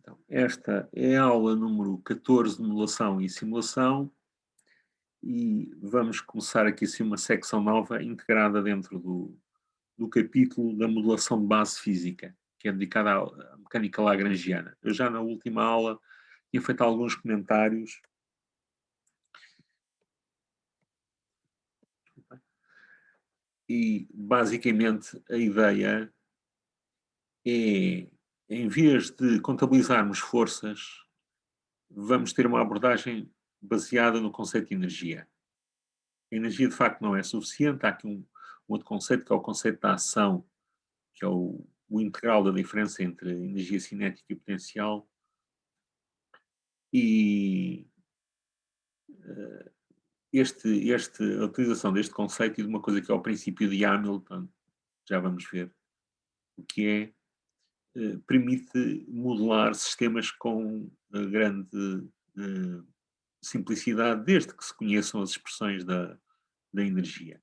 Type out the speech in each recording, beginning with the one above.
Então, esta é a aula número 14 de modulação e simulação e vamos começar aqui assim uma secção nova integrada dentro do capítulo da modulação de base física, que é dedicada à mecânica lagrangiana. Eu já na última aula tinha feito alguns comentários e basicamente a ideia é, em vez de contabilizarmos forças, vamos ter uma abordagem baseada no conceito de energia. A energia de facto não é suficiente, há aqui um outro conceito que é o conceito da ação, que é o integral da diferença entre energia cinética e potencial, e a utilização deste conceito e de uma coisa que é o princípio de Hamilton, já vamos ver o que é, permite modelar sistemas com grande simplicidade, desde que se conheçam as expressões da energia.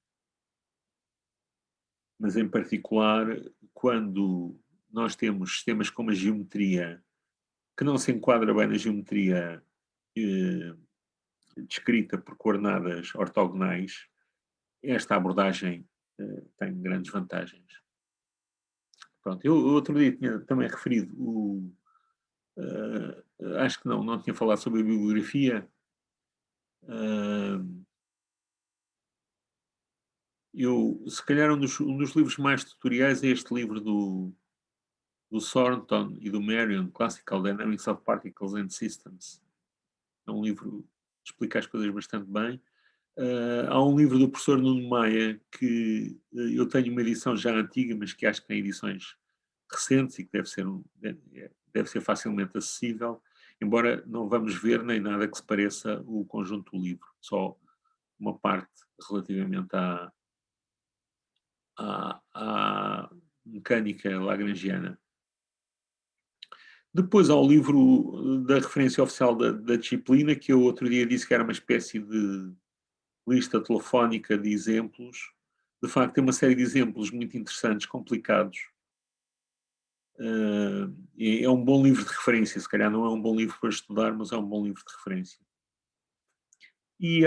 Mas em particular quando nós temos sistemas com uma geometria que não se enquadra bem na geometria descrita por coordenadas ortogonais, esta abordagem tem grandes vantagens. Pronto, eu outro dia tinha também referido acho que não tinha falado sobre a bibliografia. Eu, se calhar um dos livros mais tutoriais é este livro do Thornton e do Marion, Classical Dynamics of Particles and Systems. É um livro que explica as coisas bastante bem. Há um livro do professor Nuno Maia que eu tenho uma edição já antiga, mas que acho que tem edições recentes e que deve ser facilmente acessível, embora não vamos ver nem nada que se pareça o conjunto do livro, só uma parte relativamente à mecânica lagrangiana. Depois há o livro da referência oficial da disciplina, que eu outro dia disse que era uma espécie de lista telefónica de exemplos. De facto, tem uma série de exemplos muito interessantes, complicados. É um bom livro de referência, se calhar não é um bom livro para estudar, mas é um bom livro de referência. E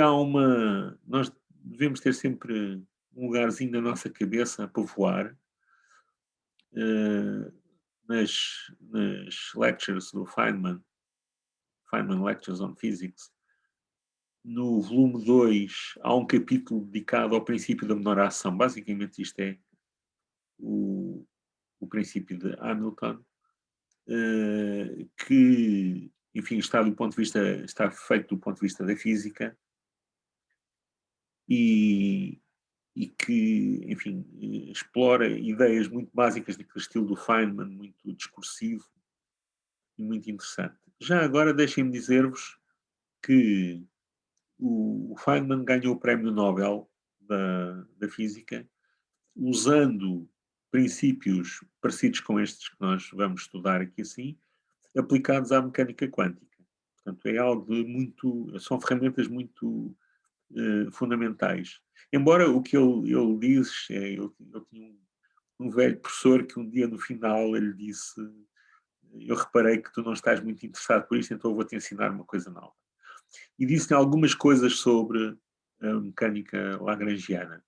nós devemos ter sempre um lugarzinho na nossa cabeça para voar. Nas lectures do Feynman Lectures on Physics, no volume 2 há um capítulo dedicado ao princípio da menor ação. Basicamente isto é o princípio de Hamilton, que, enfim, está feito do ponto de vista da física e que, enfim, explora ideias muito básicas daquele estilo do Feynman, muito discursivo e muito interessante. Já agora deixem-me dizer-vos que o Feynman ganhou o prémio Nobel da Física usando princípios parecidos com estes que nós vamos estudar aqui assim, aplicados à mecânica quântica. Portanto, é algo são ferramentas muito fundamentais. Embora o que ele diz, ele tinha um velho professor que um dia no final ele disse: eu reparei que tu não estás muito interessado por isto, então eu vou-te ensinar uma coisa nova. E disse-lhe algumas coisas sobre a mecânica lagrangiana.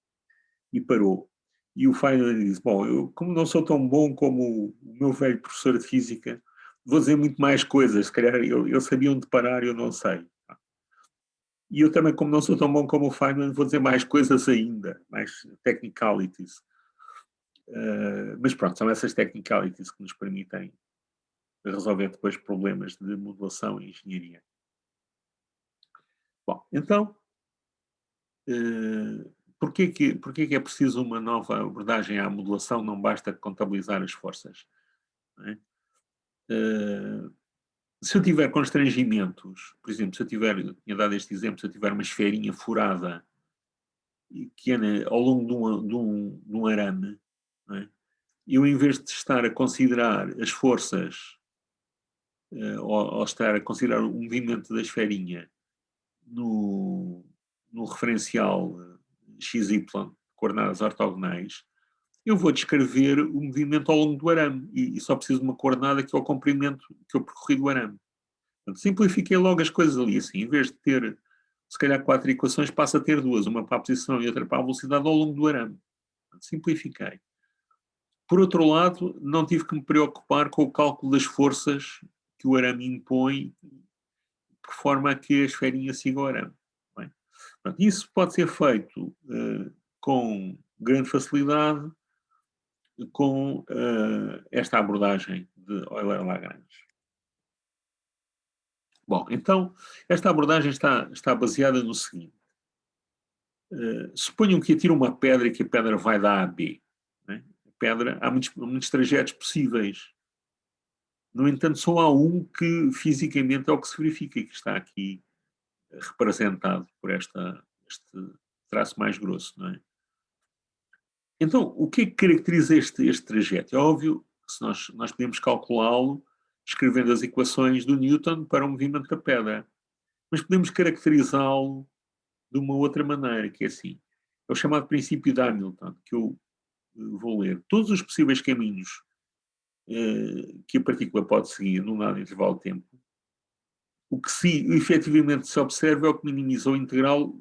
E parou. E o Feynman disse: bom, eu como não sou tão bom como o meu velho professor de física, vou dizer muito mais coisas. Se calhar eu sabia onde parar e eu não sei. E eu também, como não sou tão bom como o Feynman, vou dizer mais coisas ainda, mais technicalities. Mas pronto, são essas technicalities que nos permitem resolver depois problemas de modulação e engenharia. Bom, então, porquê que é preciso uma nova abordagem à modulação? Não basta contabilizar as forças. Não é? Se eu tiver constrangimentos, por exemplo, eu tinha dado este exemplo, se eu tiver uma esferinha furada que anda ao longo de um arame, não é? Eu, em vez de estar a considerar as forças, ou estar a considerar o movimento da esferinha no referencial XY, coordenadas ortogonais, eu vou descrever o movimento ao longo do arame e só preciso de uma coordenada que é o comprimento que eu percorri do arame. Portanto, simplifiquei logo as coisas ali, assim, em vez de ter, se calhar, 4 equações, passo a ter 2, uma para a posição e outra para a velocidade ao longo do arame. Portanto, simplifiquei. Por outro lado, não tive que me preocupar com o cálculo das forças que o arame impõe, de forma a que a esferinha siga o arame. Bem, portanto, isso pode ser feito com grande facilidade com esta abordagem de Euler-Lagrange. Bom, então, esta abordagem está baseada no seguinte. Suponham que atira uma pedra e que a pedra vai da A a B. Né? A pedra, há muitos trajetos possíveis. No entanto, só há um que fisicamente é o que se verifica e que está aqui representado por este traço mais grosso. Não é? Então, o que é que caracteriza este trajeto? É óbvio que se nós podemos calculá-lo escrevendo as equações do Newton para o movimento da pedra. Mas podemos caracterizá-lo de uma outra maneira, que é assim. É o chamado princípio de Hamilton, que eu vou ler. Todos os possíveis caminhos que a partícula pode seguir num dado intervalo de tempo, o que efetivamente se observa é o que minimiza o integral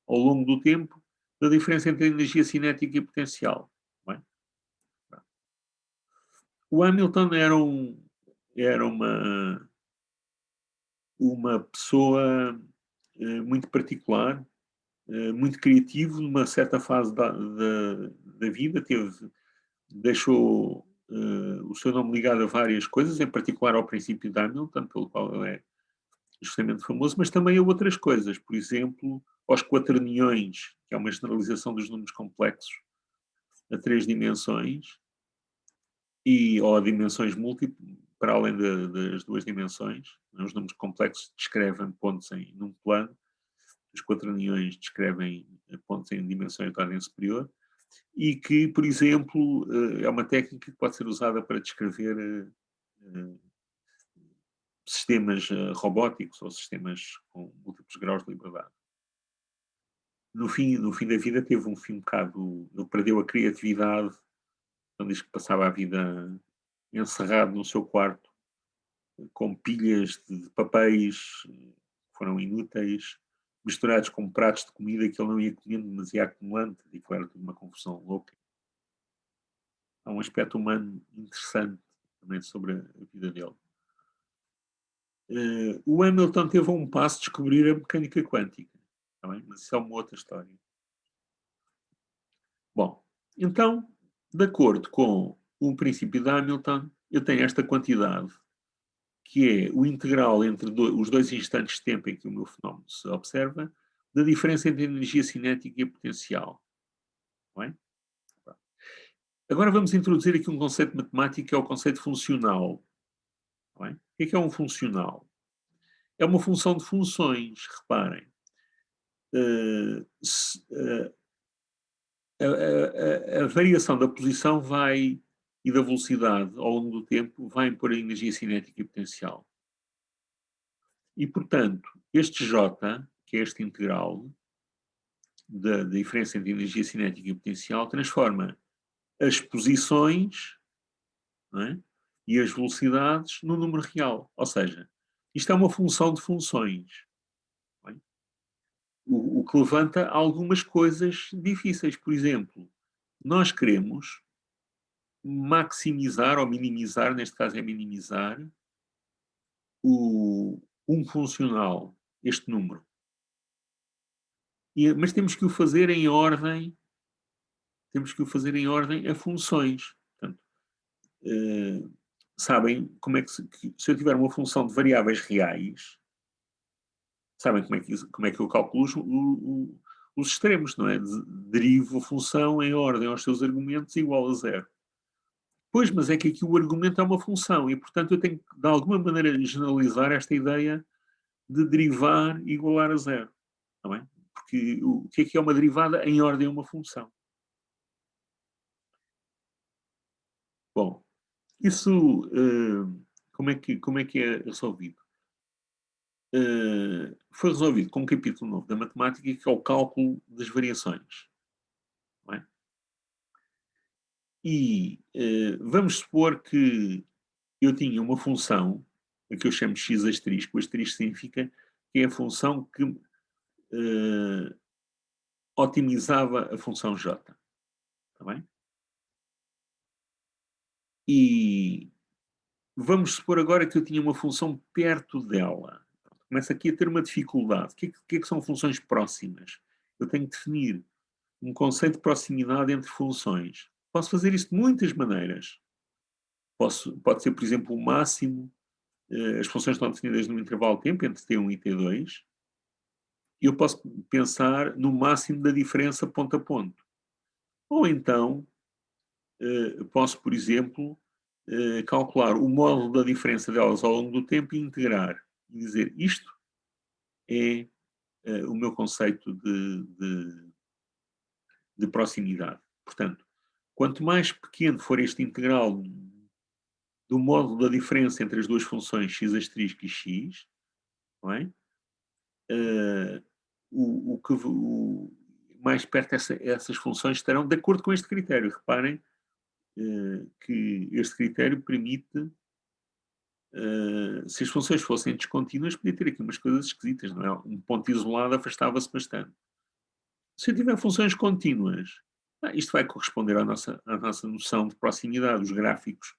ao longo do tempo da diferença entre a energia cinética e potencial. Bem? O Hamilton era uma pessoa muito particular, muito criativo, numa certa fase da vida, deixou o seu nome ligado a várias coisas, em particular ao princípio de Hamilton, pelo qual ele é justamente famoso, mas também a outras coisas, por exemplo, aos quaterniões, que é uma generalização dos números complexos a 3 dimensões, ou a dimensões múltiplas, para além das 2 dimensões. Os números complexos descrevem pontos num plano, os quaterniões descrevem pontos em dimensões de ordem superior, e que, por exemplo, é uma técnica que pode ser usada para descrever sistemas robóticos ou sistemas com múltiplos graus de liberdade. No fim da vida teve um fim um bocado... Ele perdeu a criatividade, então diz que passava a vida encerrado no seu quarto, com pilhas de papéis que foram inúteis, misturados com pratos de comida que ele não ia comendo, mas ia acumulando, e que era tudo uma confusão louca. Há um aspecto humano interessante também sobre a vida dele. O Hamilton teve a um passo de descobrir a mecânica quântica, tá bem? Mas isso é uma outra história. Bom, então, de acordo com o princípio de Hamilton, eu tenho esta quantidade, que é o integral entre os dois instantes de tempo em que o meu fenómeno se observa, da diferença entre a energia cinética e a potencial. Não é? Agora vamos introduzir aqui um conceito matemático, que é o conceito funcional. Não é? O que é um funcional? É uma função de funções, reparem. A variação da posição e da velocidade ao longo do tempo vai impor a energia cinética e potencial. E, portanto, este J, que é este integral da diferença entre energia cinética e potencial, transforma as posições, não é? E as velocidades no número real. Ou seja, isto é uma função de funções. Não é? O que levanta algumas coisas difíceis. Por exemplo, nós queremos maximizar ou minimizar, neste caso é minimizar, um funcional, este número. Mas temos que o fazer em ordem a funções. Portanto, sabem como é que se eu tiver uma função de variáveis reais, sabem como é que eu calculo os extremos, não é? Derivo a função em ordem aos seus argumentos igual a zero. Pois, mas é que aqui o argumento é uma função e, portanto, eu tenho que, de alguma maneira, generalizar esta ideia de derivar e igualar a zero. Está bem? Porque o que é uma derivada em ordem a uma função? Bom, isso como é que é resolvido? Foi resolvido com um capítulo novo da matemática, que é o cálculo das variações. Não é? E vamos supor que eu tinha uma função, a que eu chamo de x asterisco. O asterisco significa que é a função que otimizava a função j. Está bem? E vamos supor agora que eu tinha uma função perto dela. Começo aqui a ter uma dificuldade. O que é que são funções próximas? Eu tenho que definir um conceito de proximidade entre funções. Posso fazer isso de muitas maneiras. Pode ser, por exemplo, o máximo. As funções estão definidas num intervalo de tempo entre t1 e t2. E eu posso pensar no máximo da diferença ponto a ponto. Ou então, posso, por exemplo, calcular o módulo da diferença delas ao longo do tempo e integrar. E dizer, isto é o meu conceito de proximidade. Portanto, quanto mais pequeno for este integral do módulo da diferença entre as duas funções x asterisco e x, não é? O mais perto essas funções estarão de acordo com este critério. Reparem que este critério permite, se as funções fossem descontínuas, podia ter aqui umas coisas esquisitas, não é? Um ponto isolado afastava-se bastante. Se eu tiver funções contínuas, isto vai corresponder à nossa noção de proximidade. Os gráficos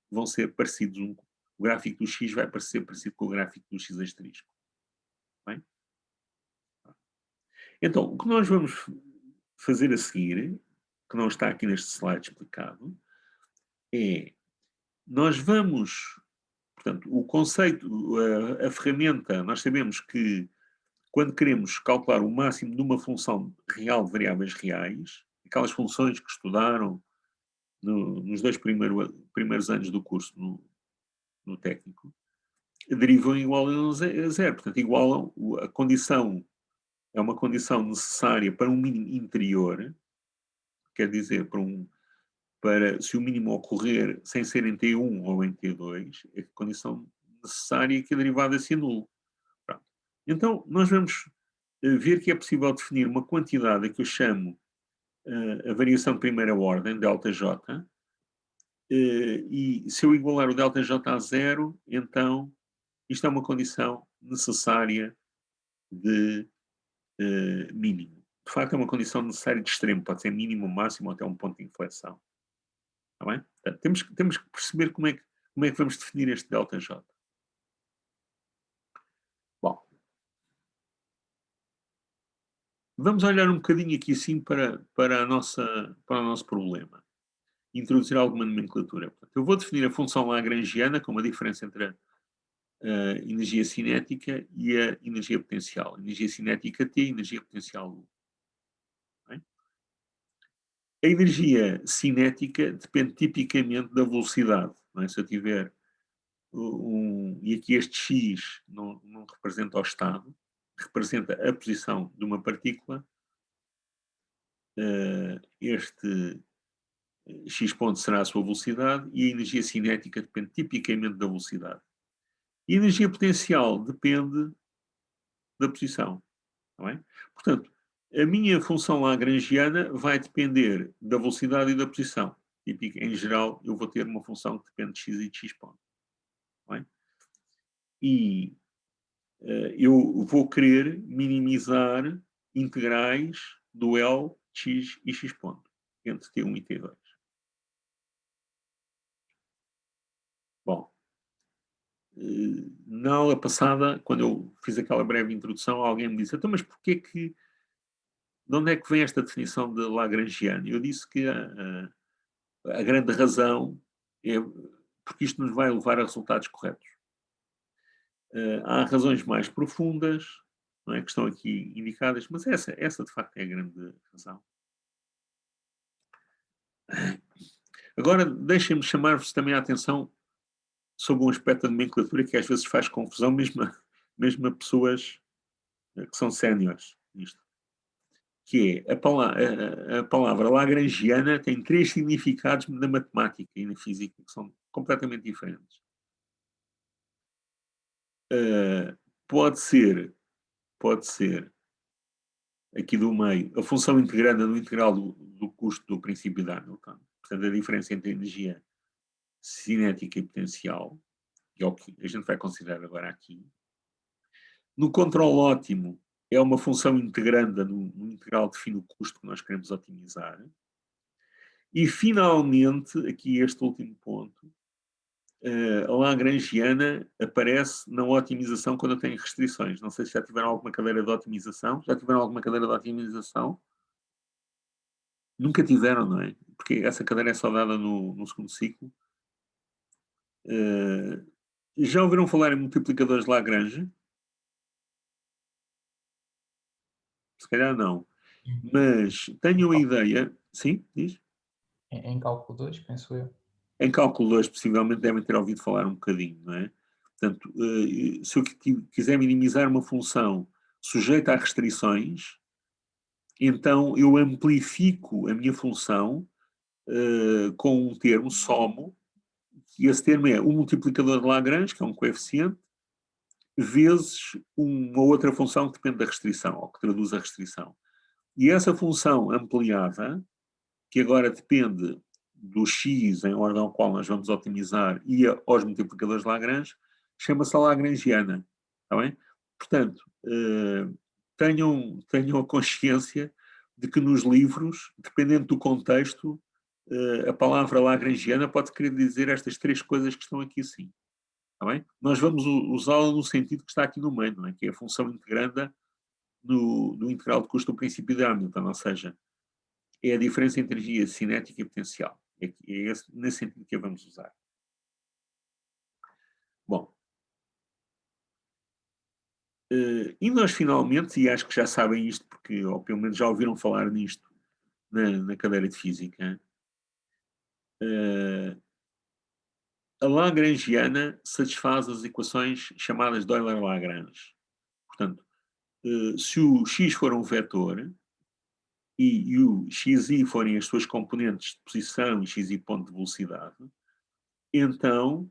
vão ser parecidos. O gráfico do x vai ser parecido com o gráfico do x asterisco. Bem? Então, o que nós vamos fazer a seguir, que não está aqui neste slide explicado, é nós vamos, portanto, o conceito, a ferramenta, nós sabemos que quando queremos calcular o máximo de uma função real de variáveis reais, aquelas funções que estudaram nos dois primeiros anos do curso no técnico, derivam igual a zero. Portanto, igualam a condição, é uma condição necessária para um mínimo interior, quer dizer, para se o mínimo ocorrer sem ser em T1 ou em T2, é a condição necessária que a derivada se anule. Pronto. Então, nós vamos ver que é possível definir uma quantidade que eu chamo a variação de primeira ordem, ΔJ, e se eu igualar o ΔJ a zero, então isto é uma condição necessária de mínimo. De facto, é uma condição necessária de extremo, pode ser mínimo, máximo, ou até um ponto de inflexão. Está bem? Portanto, temos que perceber como é que vamos definir este ΔJ. Bom, vamos olhar um bocadinho aqui assim para o nosso problema. Introduzir alguma nomenclatura. Portanto, eu vou definir a função lagrangiana como a diferença entre a energia cinética e a energia potencial. Energia cinética T, energia potencial U. Bem? A energia cinética depende tipicamente da velocidade. Não é? Se eu tiver e aqui este x não representa o estado, representa a posição de uma partícula, este x ponto será a sua velocidade e a energia cinética depende tipicamente da velocidade. E a energia potencial depende da posição. Está bem? Portanto, a minha função lagrangiana vai depender da velocidade e da posição. Em geral, eu vou ter uma função que depende de x e de x ponto. Está bem? E eu vou querer minimizar integrais do L, x e x ponto, entre T1 e T2. Bom, na aula passada, quando eu fiz aquela breve introdução, alguém me disse, então, mas porquê que, de onde é que vem esta definição de Lagrangiano? Eu disse que a grande razão é porque isto nos vai levar a resultados corretos. Há razões mais profundas, não é, que estão aqui indicadas, mas essa de facto é a grande razão. Agora, deixem-me chamar-vos também a atenção sobre um aspecto da nomenclatura que às vezes faz confusão, mesmo a pessoas que são séniores nisto. Que é, a palavra lagrangiana tem 3 significados na matemática e na física, que são completamente diferentes. Pode ser, aqui do meio, a função integranda do integral do custo do princípio de Hamilton. portanto, a diferença entre a energia cinética e potencial, que é o que a gente vai considerar agora aqui. No controle ótimo, é uma função integranda no integral define o custo que nós queremos otimizar. E, finalmente, aqui este último ponto, a Lagrangiana aparece na otimização quando eu tenho restrições. Não sei se já tiveram alguma cadeira de otimização. Já tiveram alguma cadeira de otimização? Nunca tiveram, não é? Porque essa cadeira é só dada no segundo ciclo. Já ouviram falar em multiplicadores de Lagrange? Se calhar não. Mas tenho a ideia... Sim, diz? Em cálculo 2, penso eu. Em cálculo 2, possivelmente devem ter ouvido falar um bocadinho, não é? Portanto, se eu quiser minimizar uma função sujeita a restrições, então eu amplifico a minha função com um termo, somo, e esse termo é o multiplicador de Lagrange, que é um coeficiente, vezes uma outra função que depende da restrição, ou que traduz a restrição. E essa função ampliada, que agora depende do x em ordem ao qual nós vamos otimizar e aos multiplicadores de Lagrange, chama-se a Lagrangiana. Está bem? Portanto, tenham a consciência de que nos livros, dependendo do contexto, a palavra Lagrangiana pode querer dizer estas três coisas que estão aqui assim. Está bem? Nós vamos usá-la no sentido que está aqui no meio, não é? Que é a função integranda no integral de custo do princípio de Hamilton, ou seja, é a diferença entre energia cinética e potencial. É nesse sentido que a vamos usar. Bom, e nós finalmente, e acho que já sabem isto, porque, ou pelo menos já ouviram falar nisto na cadeira de Física, a Lagrangiana satisfaz as equações chamadas de Euler-Lagrange. Portanto, se o x for um vetor e o xi forem as suas componentes de posição e xi ponto de velocidade, então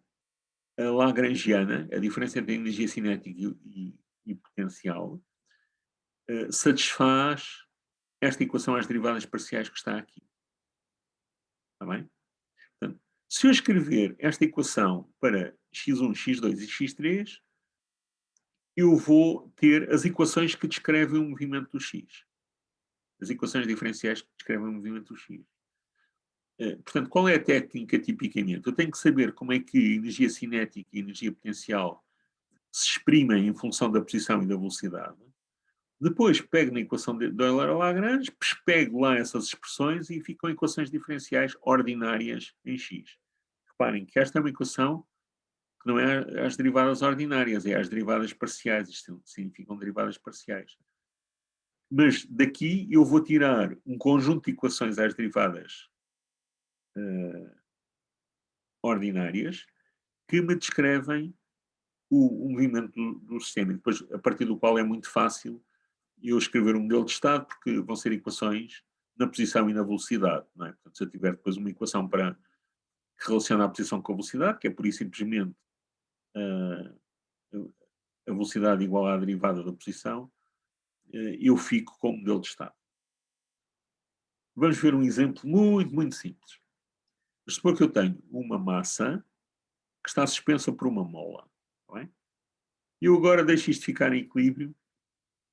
a Lagrangiana, a diferença entre a energia cinética e potencial, satisfaz esta equação às derivadas parciais que está aqui. Está bem? Portanto, se eu escrever esta equação para x1, x2 e x3, eu vou ter as equações que descrevem o movimento do x. As equações diferenciais que descrevem o movimento do x. Portanto, qual é a técnica tipicamente? Eu tenho que saber como é que a energia cinética e a energia potencial se exprimem em função da posição e da velocidade. Depois pego na equação de Euler-Lagrange, pego lá essas expressões e ficam equações diferenciais ordinárias em x. Reparem que esta é uma equação que não é às derivadas ordinárias, é às derivadas parciais. Isto significam derivadas parciais. Mas daqui eu vou tirar um conjunto de equações às derivadas ordinárias que me descrevem o movimento do sistema. E depois, a partir do qual é muito fácil eu escrever um modelo de estado, porque vão ser equações na posição e na velocidade. Não é? Portanto, se eu tiver depois uma equação para que relaciona a posição com a velocidade, que é por isso simplesmente a velocidade igual à derivada da posição, eu fico com o modelo de estado. Vamos ver um exemplo muito, muito simples. Vamos supor que eu tenho uma massa que está suspensa por uma mola. Não é? E eu agora deixo isto ficar em equilíbrio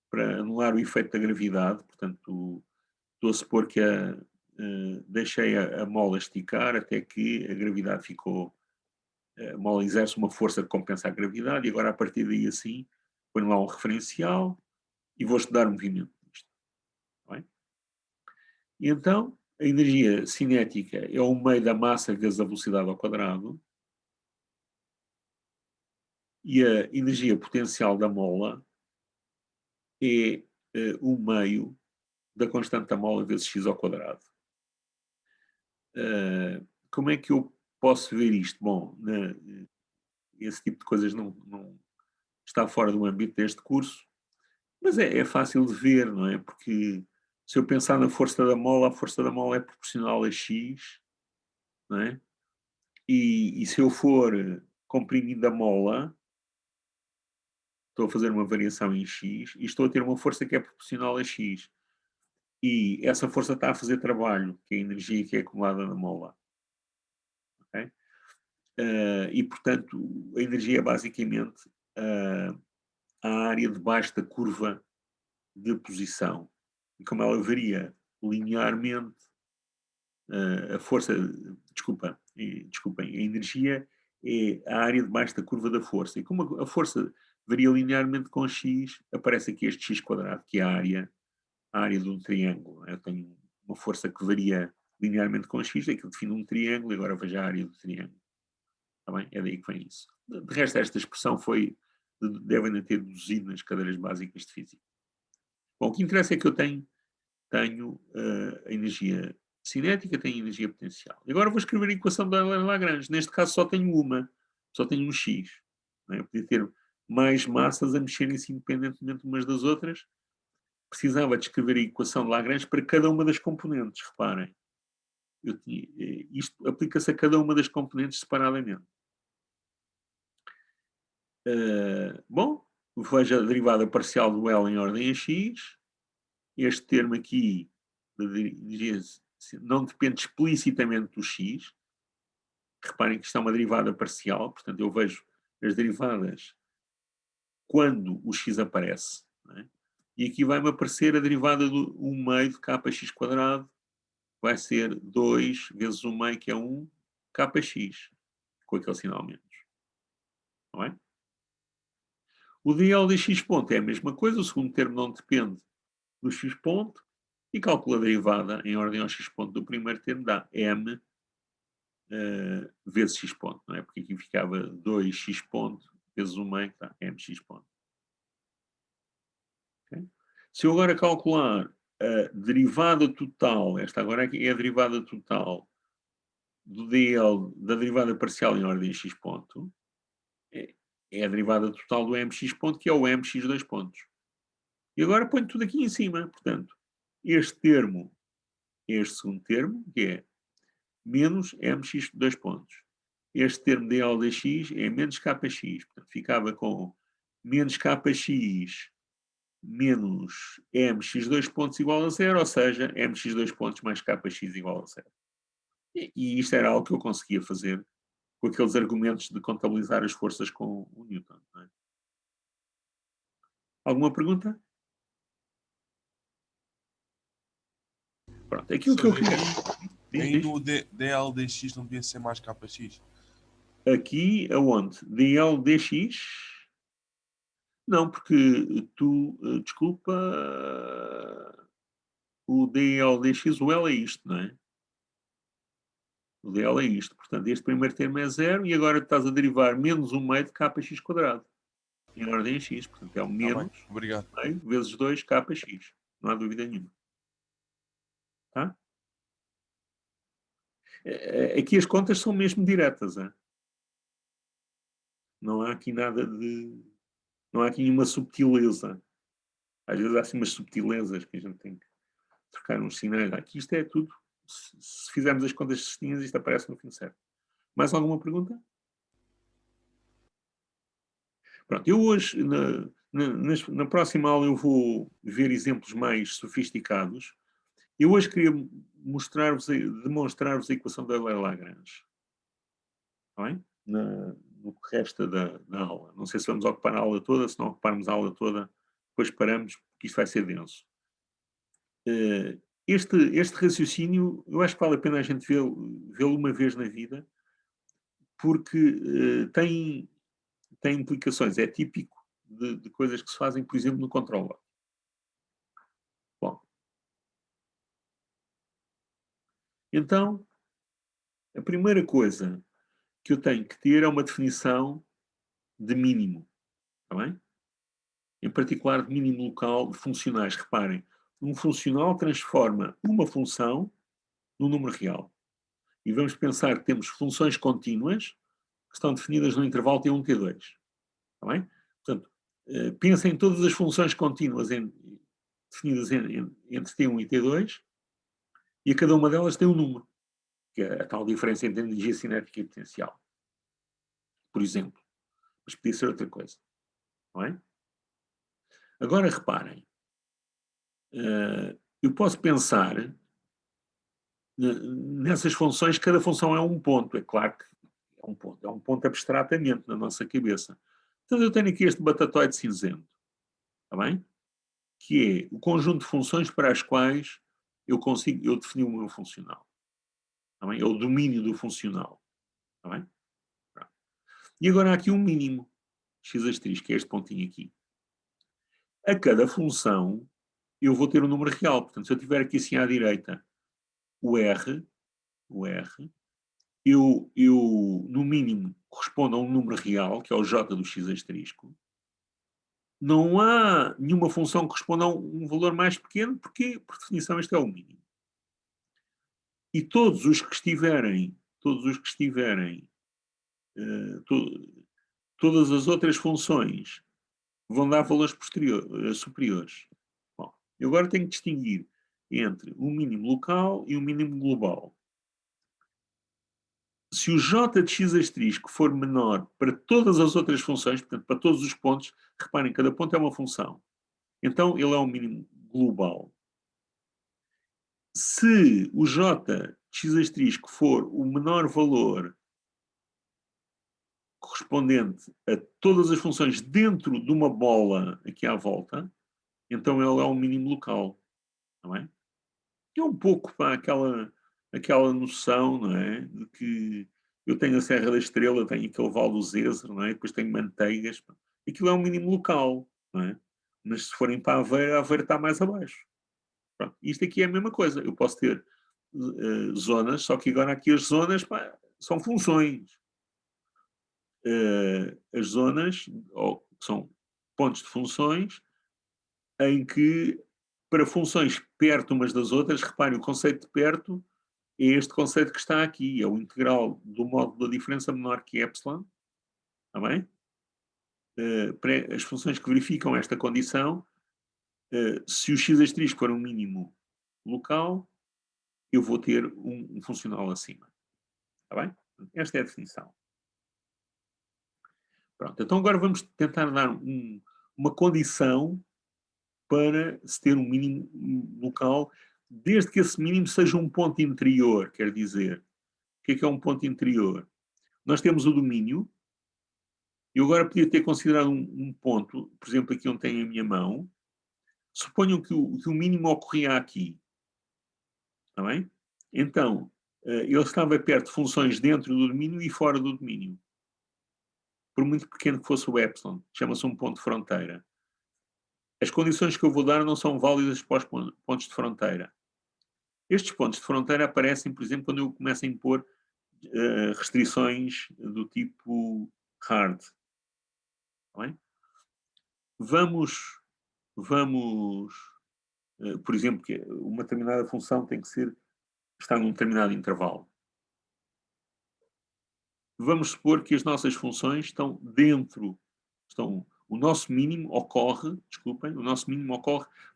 para anular o efeito da gravidade. Portanto, estou a supor que deixei a mola esticar até que a gravidade ficou... A mola exerce uma força que compensa a gravidade e agora a partir daí assim ponho lá um referencial e vou estudar o movimento disto. Bem? E então a energia cinética é o meio da massa vezes a velocidade ao quadrado e a energia potencial da mola é o meio da constante da mola vezes x ao quadrado. Como é que eu posso ver isto? Bom, esse tipo de coisas não está fora do âmbito deste curso, mas é fácil de ver, não é? Porque se eu pensar na força da mola, a força da mola é proporcional a x, não é? E se eu for comprimindo a mola, estou a fazer uma variação em x e estou a ter uma força que é proporcional a x. E essa força está a fazer trabalho, que é a energia que é acumulada na mola. e, portanto, a energia é basicamente a área debaixo da curva de posição. E como ela varia linearmente, a força, desculpem, a energia é a área debaixo da curva da força. E como a força varia linearmente com x, aparece aqui este x quadrado, que é a área de um triângulo. Eu tenho uma força que varia linearmente com x, é que define um triângulo, e agora veja a área do triângulo. Está bem? É daí que vem isso. De resto, esta expressão devem ter deduzido nas cadeiras básicas de física. Bom, o que interessa é que eu tenho a energia cinética, tenho a energia potencial. E agora vou escrever a equação da Lagrange. Neste caso só tenho só tenho um x. Não é? Eu podia ter mais massas a mexerem-se independentemente umas das outras. Precisava de escrever a equação de Lagrange para cada uma das componentes, reparem. Isto aplica-se a cada uma das componentes separadamente. Bom, veja a derivada parcial do L em ordem a x. Este termo aqui não depende explicitamente do x. Reparem que isto é uma derivada parcial, portanto eu vejo as derivadas quando o x aparece. Não é? E aqui vai-me aparecer a derivada do 1 meio de kx quadrado, vai ser 2 vezes 1 meio, que é 1, kx, com aquele sinal menos. Não é? O dl de x ponto é a mesma coisa, o segundo termo não depende do x ponto, e calcula a derivada em ordem ao x ponto do primeiro termo, dá m vezes x ponto, não é? Porque aqui ficava 2x ponto vezes 1 meio, que dá mx ponto. Okay? Se eu agora calcular a derivada total, esta agora aqui é a derivada total do dl, da derivada parcial em ordem a x ponto, é a derivada total do mx ponto, que é o mx dois pontos. E agora ponho tudo aqui em cima, portanto, este termo, este segundo termo, que é menos mx dois pontos. Este termo dl dx é menos kx, portanto ficava com menos kx menos mx dois pontos igual a zero, ou seja, mx dois pontos mais kx igual a zero. E isto era algo que eu conseguia fazer com aqueles argumentos de contabilizar as forças com o Newton. Não é? Alguma pergunta? Pronto, aquilo que eu queria... Aí no dl dx não devia ser mais kx? Aqui, aonde? dl dx... Não, porque desculpa, o dl dx, o L é isto, não é? O dl é isto. Portanto, este primeiro termo é zero e agora estás a derivar menos 1 meio de kx quadrado. Em ordem a x. Portanto, é o menos meio vezes 2 kx. Não há dúvida nenhuma. Tá? Aqui as contas são mesmo diretas. Hein? Não há aqui nada de... Não há aqui nenhuma subtileza. Às vezes há assim umas subtilezas que a gente tem que trocar uns sinais. Aqui isto é tudo. Se fizermos as contas certinhas, isto aparece no fim certo. Mais alguma pergunta? Pronto, eu hoje, na próxima aula, eu vou ver exemplos mais sofisticados. Eu hoje queria demonstrar-vos a equação da Lagrange. Está bem? No que resta da aula. Não sei se vamos ocupar a aula toda, se não ocuparmos a aula toda, depois paramos, porque isto vai ser denso. Este raciocínio, eu acho que vale a pena a gente vê-lo uma vez na vida, porque tem implicações, é típico de coisas que se fazem, por exemplo, no controller. Bom. Então, a primeira coisa que eu tenho que ter é uma definição de mínimo. Está bem? Em particular, de mínimo local de funcionais. Reparem, um funcional transforma uma função num número real. E vamos pensar que temos funções contínuas que estão definidas no intervalo T1, T2. Está bem? Portanto, pensem em todas as funções contínuas definidas entre T1 e T2 e a cada uma delas tem um número, que é a tal diferença entre energia cinética e potencial. Por exemplo. Mas podia ser outra coisa. Não é? Agora reparem, eu posso pensar nessas funções, cada função é um ponto. É claro que é um ponto abstratamente na nossa cabeça. Então eu tenho aqui este batatoide cinzento, está bem? Que é o conjunto de funções para as quais eu defini o meu funcional. Está bem? É o domínio do funcional. Está bem? Pronto. E agora há aqui um mínimo, x', que é este pontinho aqui. A cada função, eu vou ter um número real. Portanto, se eu tiver aqui assim à direita o R, eu no mínimo, corresponde a um número real, que é o j do x'. Não há nenhuma função que corresponda a um valor mais pequeno, porque, por definição, este é o mínimo. E todos os que estiverem, todas as outras funções vão dar valores superiores. Bom, eu agora tenho que distinguir entre o mínimo local e o mínimo global. Se o j de x' for menor para todas as outras funções, portanto, para todos os pontos, reparem, cada ponto é uma função. Então, ele é um mínimo global. Se o j de x' for o menor valor correspondente a todas as funções dentro de uma bola aqui à volta, então ele é um mínimo local. Não é? É um pouco pá, aquela noção, não é? De que eu tenho a Serra da Estrela, tenho aquele Val do Zezer, não é? Depois tenho Manteigas. Pá. Aquilo é um mínimo local, não é? Mas se forem para a Aveiro está mais abaixo. Pronto. Isto aqui é a mesma coisa. Eu posso ter zonas, só que agora aqui as zonas pá, são funções. As zonas são pontos de funções em que, para funções perto umas das outras, repare, o conceito de perto é este conceito que está aqui, é o integral do módulo da diferença menor que epsilon, está bem? Para as funções que verificam esta condição, se o x' for um mínimo local, eu vou ter um funcional acima. Está bem? Esta é a definição. Pronto, então agora vamos tentar dar uma condição para se ter um mínimo local, desde que esse mínimo seja um ponto interior, quer dizer, o que é um ponto interior? Nós temos o domínio, eu agora podia ter considerado um ponto, por exemplo, aqui onde tenho a minha mão, suponham que o mínimo ocorria aqui, está bem? Então, ele estava perto de funções dentro do domínio e fora do domínio. Por muito pequeno que fosse o epsilon, chama-se um ponto de fronteira. As condições que eu vou dar não são válidas para os pontos de fronteira. Estes pontos de fronteira aparecem, por exemplo, quando eu começo a impor restrições do tipo hard. Tá bem? Vamos, por exemplo, que uma determinada função tem que estar num determinado intervalo. Vamos supor que as nossas funções estão o nosso mínimo ocorre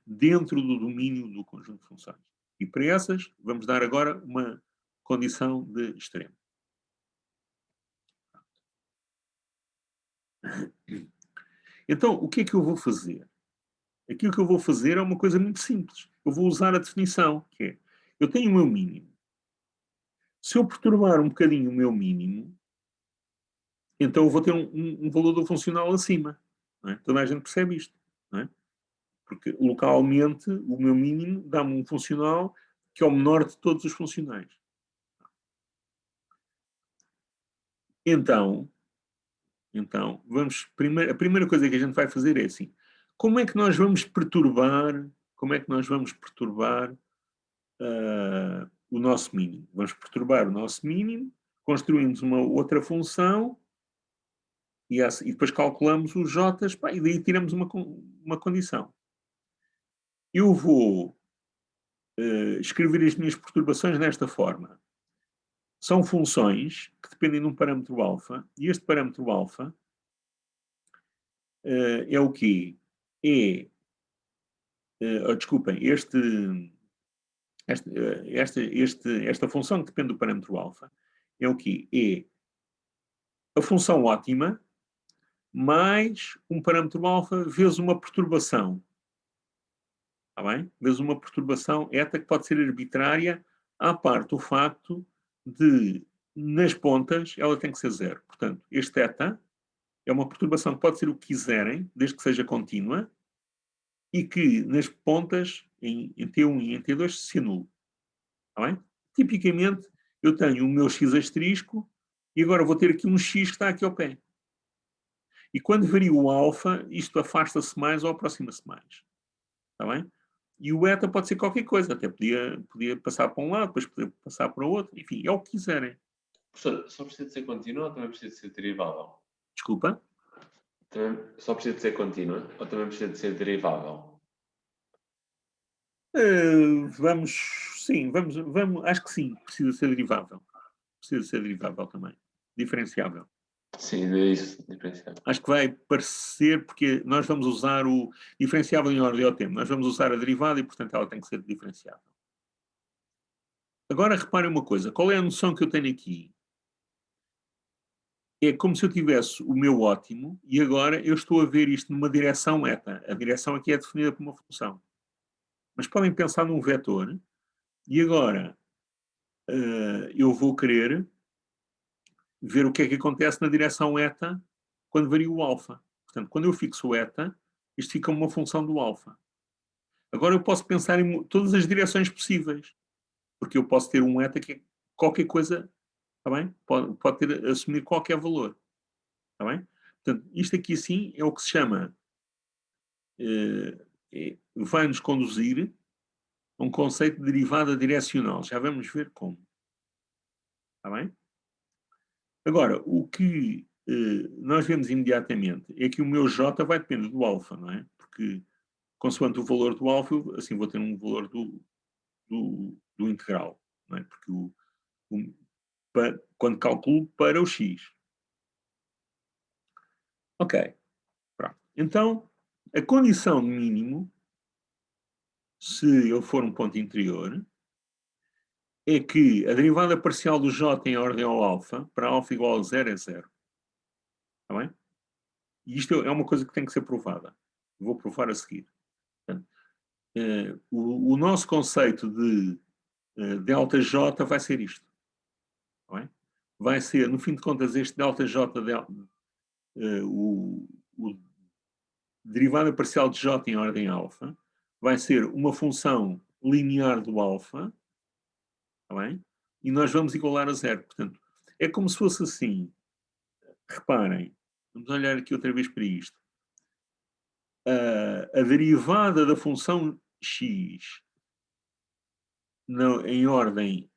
dentro do domínio do conjunto de funções. E para essas, vamos dar agora uma condição de extremo. Então, o que é que eu vou fazer? Aquilo que eu vou fazer é uma coisa muito simples. Eu vou usar a definição, que é, eu tenho o meu mínimo. Se eu perturbar um bocadinho o meu mínimo, então eu vou ter um valor do funcional acima. Não é? Toda a gente percebe isto. Não é? Porque localmente o meu mínimo dá-me um funcional que é o menor de todos os funcionais. Então a primeira coisa que a gente vai fazer é assim, como é que nós vamos perturbar o nosso mínimo? Vamos perturbar o nosso mínimo, construímos uma outra função e depois calculamos os jotas, e daí tiramos uma condição. Eu vou escrever as minhas perturbações desta forma. São funções que dependem de um parâmetro alfa, e este parâmetro alfa é o quê? Desculpem, esta função que depende do parâmetro alfa é o quê? É a função ótima mais um parâmetro alfa vezes uma perturbação. Está bem? Vezes uma perturbação eta que pode ser arbitrária, à parte o facto de nas pontas, ela tem que ser zero. Portanto, este θ é uma perturbação que pode ser o que quiserem, desde que seja contínua, e que nas pontas, em T1 e em T2, se anule. Está bem? Tipicamente, eu tenho o meu x asterisco e agora vou ter aqui um x que está aqui ao pé. E quando varia o alfa, isto afasta-se mais ou aproxima-se mais. Está bem? E o eta pode ser qualquer coisa, até podia passar para um lado, depois podia passar para o outro, enfim, é o que quiserem. Professor, só precisa de ser contínua ou também precisa de ser derivável? Desculpa? Só precisa de ser contínua ou também precisa de ser derivável? Acho que sim, precisa ser derivável. Precisa ser derivável também. Diferenciável. Sim, é isso, diferenciável. Acho que vai parecer, porque nós vamos usar o diferenciável em ordem ao tempo. Nós vamos usar a derivada e, portanto, ela tem que ser diferenciável. Agora, reparem uma coisa. Qual é a noção que eu tenho aqui? É como se eu tivesse o meu ótimo e agora eu estou a ver isto numa direção eta. A direção aqui é definida por uma função. Mas podem pensar num vetor e agora eu vou querer ver o que é que acontece na direção eta quando varia o alfa. Portanto, quando eu fixo o eta, isto fica uma função do alfa. Agora eu posso pensar em todas as direções possíveis, porque eu posso ter um eta que é qualquer coisa, está bem? Pode assumir qualquer valor, está bem? Portanto, isto aqui assim é o que se chama, vai-nos conduzir a um conceito de derivada direcional. Já vamos ver como. Está bem? Agora, o que nós vemos imediatamente é que o meu J vai depender do alfa, não é? Porque, consoante o valor do alfa, assim vou ter um valor do integral, não é? Porque quando calculo para o x. Ok. Pronto. Então, a condição de mínimo, se ele for um ponto interior, é que a derivada parcial do j em ordem ao alfa, para alfa igual a 0 é 0. Está bem? E isto é uma coisa que tem que ser provada. Vou provar a seguir. Portanto, o nosso conceito de delta j vai ser isto. Está bem? Vai ser, no fim de contas, este delta j, o derivada parcial de j em ordem alfa, vai ser uma função linear do alfa, está bem? E nós vamos igualar a 0. Portanto, é como se fosse assim. Reparem, vamos olhar aqui outra vez para isto. A derivada da função x em ordem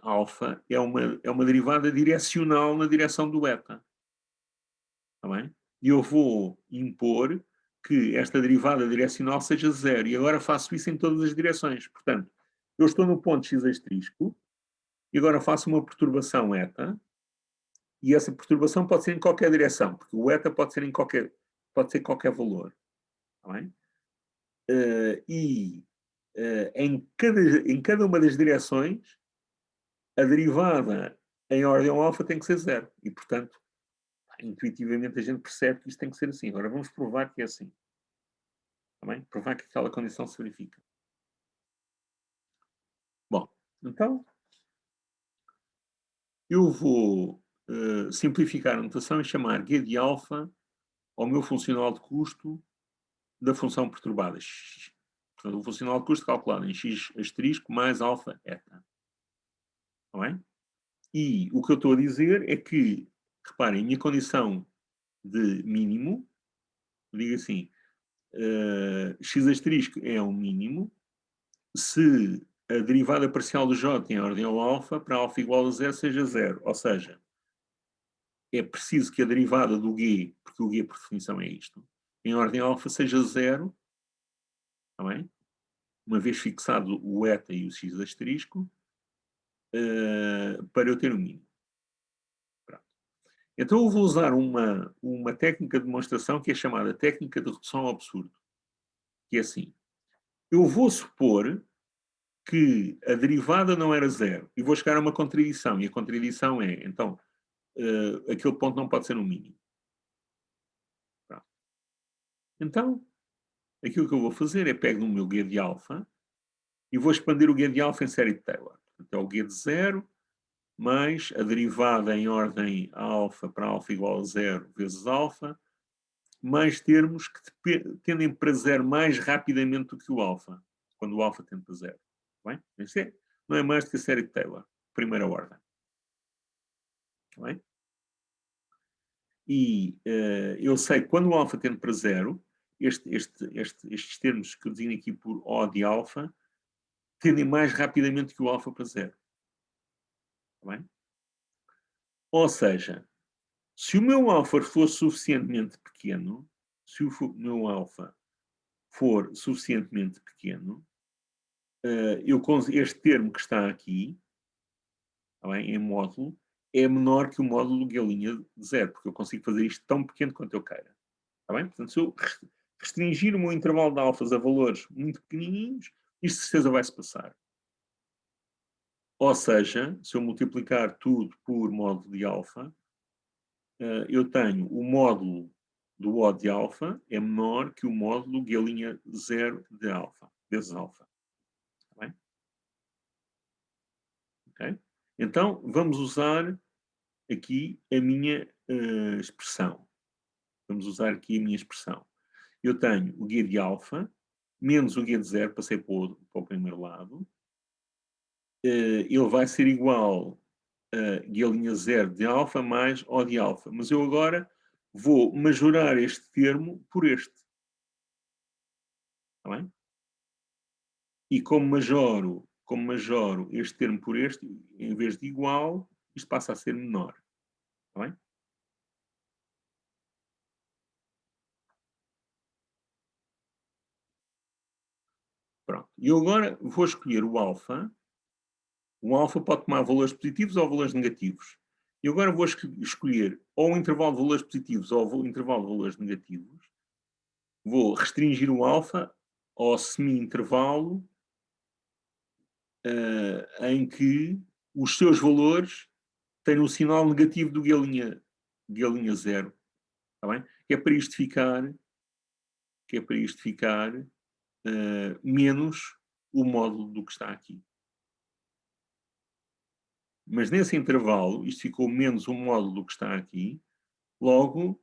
alfa é uma derivada direcional na direção do eta. Está bem? E eu vou impor que esta derivada direcional seja 0. E agora faço isso em todas as direções. Portanto, eu estou no ponto x asterisco e agora faço uma perturbação eta. E essa perturbação pode ser em qualquer direção, porque o eta pode ser qualquer valor. Está bem? Em cada uma das direções, a derivada em ordem ao alfa tem que ser 0. E, portanto, intuitivamente a gente percebe que isto tem que ser assim. Agora vamos provar que é assim. Está bem? Provar que aquela condição se verifica. Bom, então, eu vou simplificar a notação e chamar G de alfa ao meu funcional de custo da função perturbada. Portanto, o funcional de custo calculado em x asterisco mais alfa eta. Está bem? E o que eu estou a dizer é que, reparem, a minha condição de mínimo, digo assim, x asterisco é um mínimo se a derivada parcial do j em ordem ao alfa, para alfa igual a 0, seja 0. Ou seja, é preciso que a derivada do g, porque o g por definição é isto, em ordem alfa seja 0, está bem? Uma vez fixado o eta e o x asterisco, para eu ter o mínimo. Pronto. Então eu vou usar uma técnica de demonstração que é chamada técnica de redução ao absurdo. Que é assim. Eu vou supor que a derivada não era 0 e vou chegar a uma contradição. E a contradição é, então, aquele ponto não pode ser um mínimo. Pronto. Então, aquilo que eu vou fazer é pego no meu G de alfa e vou expandir o G de alfa em série de Taylor. Portanto, é o G de 0 mais a derivada em ordem alfa para alfa igual a 0 vezes alfa, mais termos que tendem para zero mais rapidamente do que o alfa, quando o alfa tende para zero. Bem? Isso não é mais do que a série de Taylor, primeira ordem. Bem? E eu sei que quando o alfa tende para zero, estes termos que eu designo aqui por O de alfa tendem mais rapidamente que o alfa para zero. Está bem? Ou seja, se o meu alfa for suficientemente pequeno, se o meu alfa for suficientemente pequeno, este termo que está aqui, está bem, em módulo, é menor que o módulo G' de zero, porque eu consigo fazer isto tão pequeno quanto eu queira. Está bem? Portanto, se eu restringir o meu intervalo de alfas a valores muito pequenininhos, isto de certeza vai-se passar. Ou seja, se eu multiplicar tudo por módulo de alfa, eu tenho o módulo do O de alfa é menor que o módulo G'0 de alfa, vezes alfa. Está bem? Okay? Então, vamos usar aqui a minha expressão. Vamos usar aqui a minha expressão. Eu tenho o G de alfa menos o G de 0, passei para o primeiro lado. Ele vai ser igual a G'0 de alfa mais O de alfa. Mas eu agora vou majorar este termo por este. Está bem? E como majoro este termo por este, em vez de igual, isto passa a ser menor. Está bem? Pronto. E eu agora vou escolher o alfa. O alfa pode tomar valores positivos ou valores negativos. E agora vou escolher ou o intervalo de valores positivos ou o intervalo de valores negativos. Vou restringir o alfa ao semi-intervalo em que os seus valores têm um sinal negativo do G' 0. Está bem? Que é para isto ficar menos o módulo do que está aqui. Mas nesse intervalo, isto ficou menos o módulo do que está aqui, logo,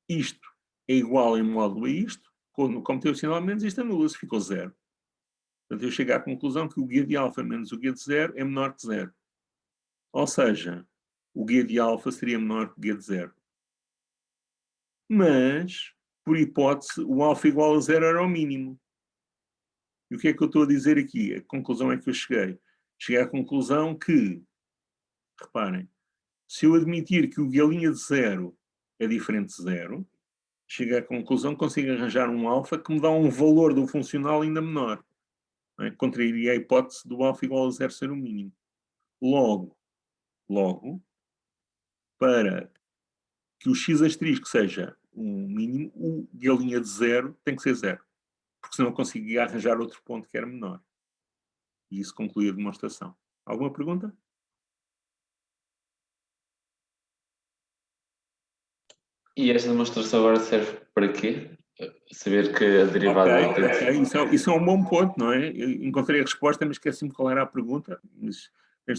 isto é igual em módulo a isto, como tem o sinal menos, isto anula-se, ficou zero. Portanto, eu chego à conclusão que o G de alfa menos o G de 0 é menor que 0. Ou seja, o G de alfa seria menor que o G de 0. Mas, por hipótese, o alfa igual a 0 era o mínimo. E o que é que eu estou a dizer aqui? A conclusão é que eu cheguei. Cheguei à conclusão que, reparem, se eu admitir que o G' de 0 é diferente de 0, chego à conclusão que consigo arranjar um alfa que me dá um valor do funcional ainda menor. Não é? Contrairia a hipótese do alfa igual a 0 ser o mínimo. Logo, para que o x asterisco seja um mínimo, o G' de 0 tem que ser 0. Porque senão eu conseguia arranjar outro ponto que era menor. E isso conclui a demonstração. Alguma pergunta? E esta demonstração agora serve para quê? Saber que a derivada... Ok. Isso é um bom ponto, não é? Eu encontrei a resposta, mas esqueci-me qual era a pergunta. Mas tens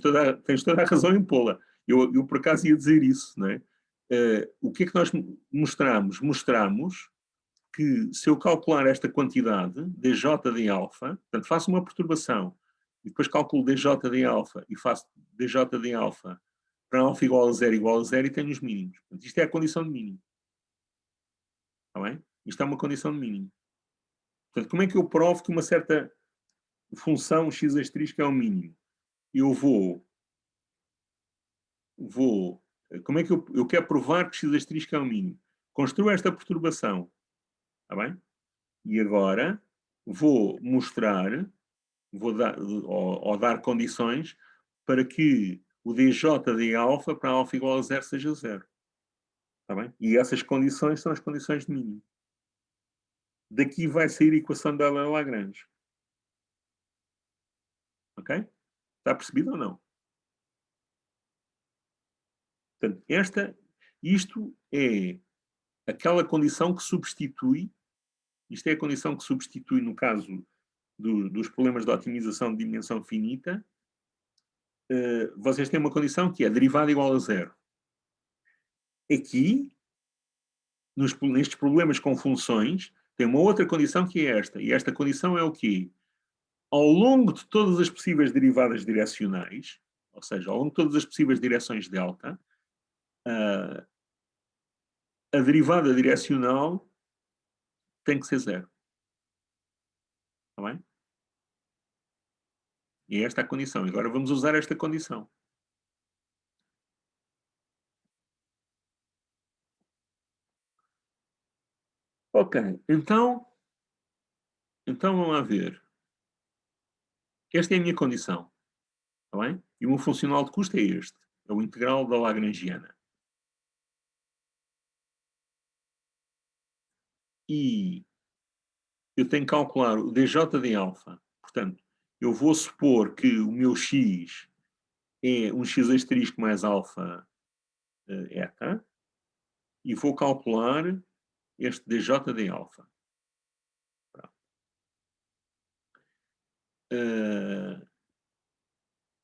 toda a razão em pô-la. Eu, por acaso, ia dizer isso, não é? O que é que nós mostramos? Mostramos que se eu calcular esta quantidade, dj de alfa, portanto, faço uma perturbação, e depois calculo dj de alfa, e faço dj de alfa para alfa igual a 0 e tenho os mínimos. Portanto, isto é a condição de mínimo. Está bem? Isto é uma condição de mínimo. Portanto, como é que eu provo que uma certa função x asterisco é o mínimo? Eu como é que eu quero provar que x asterisco é o mínimo? Construo esta perturbação. Está bem? E agora vou mostrar, ou dar condições para que o dj de alfa para alfa igual a 0 seja 0. Está bem? E essas condições são as condições de mínimo. Daqui vai sair a equação da Lagrange. Ok? Está percebido ou não? Portanto, isto é aquela condição que substitui, isto é a condição que substitui, no caso dos problemas de otimização de dimensão finita, vocês têm uma condição que é derivada igual a zero. Aqui, nestes problemas com funções, tem uma outra condição que é esta. E esta condição é o quê? Ao longo de todas as possíveis derivadas direcionais, ou seja, ao longo de todas as possíveis direções delta, a derivada direcional tem que ser zero. Está bem? E esta é a condição. Agora vamos usar esta condição. Ok, então vamos lá ver. Esta é a minha condição. Está bem? E o meu funcional de custo é este. É o integral da Lagrangiana. E eu tenho que calcular o dj de alfa. Portanto, eu vou supor que o meu x é um x asterisco mais alfa eta. E vou calcular este dj de alfa.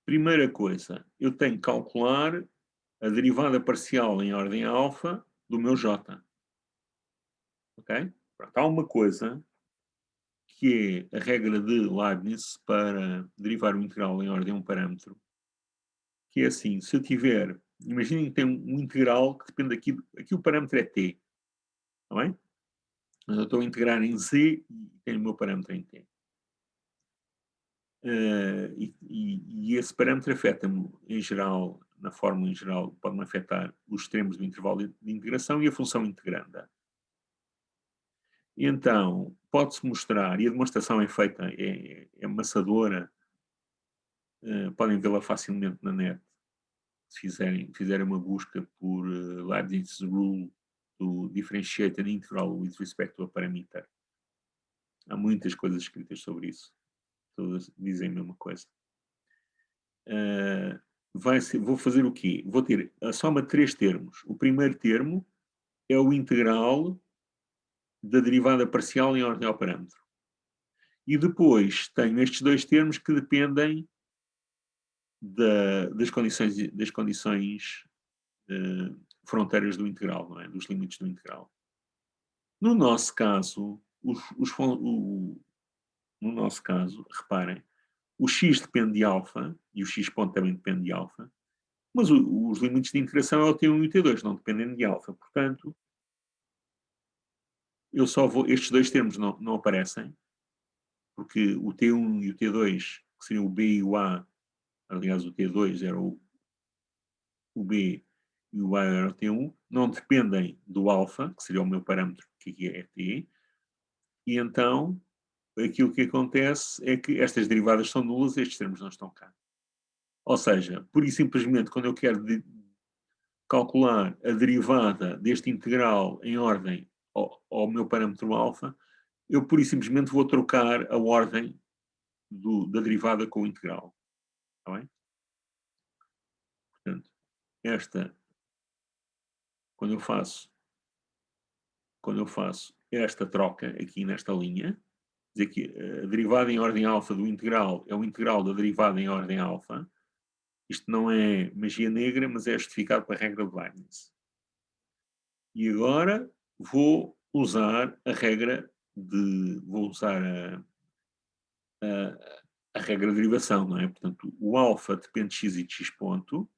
Primeira coisa, eu tenho que calcular a derivada parcial em ordem alfa do meu j. Ok? Pronto, há uma coisa que é a regra de Leibniz para derivar o integral em ordem a um parâmetro, que é assim, se eu tiver, imaginem que tem um integral que depende aqui o parâmetro é t, está bem? Mas eu estou a integrar em z e tenho o meu parâmetro em t. E esse parâmetro afeta-me, em geral, na fórmula em geral, pode-me afetar os extremos do intervalo de integração e a função integranda. Então, pode-se mostrar, e a demonstração é feita, é amassadora, podem vê-la facilmente na net, se fizerem uma busca por Leibniz Rule do Differentiated Integral with Respect to a Parameter. Há muitas coisas escritas sobre isso. Todas dizem a mesma coisa. Vou fazer o quê? Vou ter a soma de três termos. O primeiro termo é o integral da derivada parcial em ordem ao parâmetro. E depois tenho estes dois termos que dependem das condições fronteiras do integral, não é? Dos limites do integral. No nosso caso, reparem, o x depende de alfa, e o x ponto também depende de alfa, mas os limites de integração é o T1 e o T2, não dependem de alfa. Portanto, estes dois termos não aparecem, porque o T1 e o T2, que seriam o B e o A, aliás, o T2 era o B e o A era o T1, não dependem do alfa, que seria o meu parâmetro, que aqui é T, e então aquilo que acontece é que estas derivadas são nulas e estes termos não estão cá. Ou seja, pura e simplesmente, quando eu quero calcular a derivada deste integral em ordem ao meu parâmetro alfa, eu pura e simplesmente vou trocar a ordem da derivada com o integral. Está bem? Portanto, quando eu faço esta troca aqui nesta linha, dizer que a derivada em ordem alfa do integral é o integral da derivada em ordem alfa. Isto não é magia negra, mas é justificado pela regra de Leibniz. E agora vou usar a regra a regra de derivação, não é? Portanto, o alfa depende de x e de x ponto.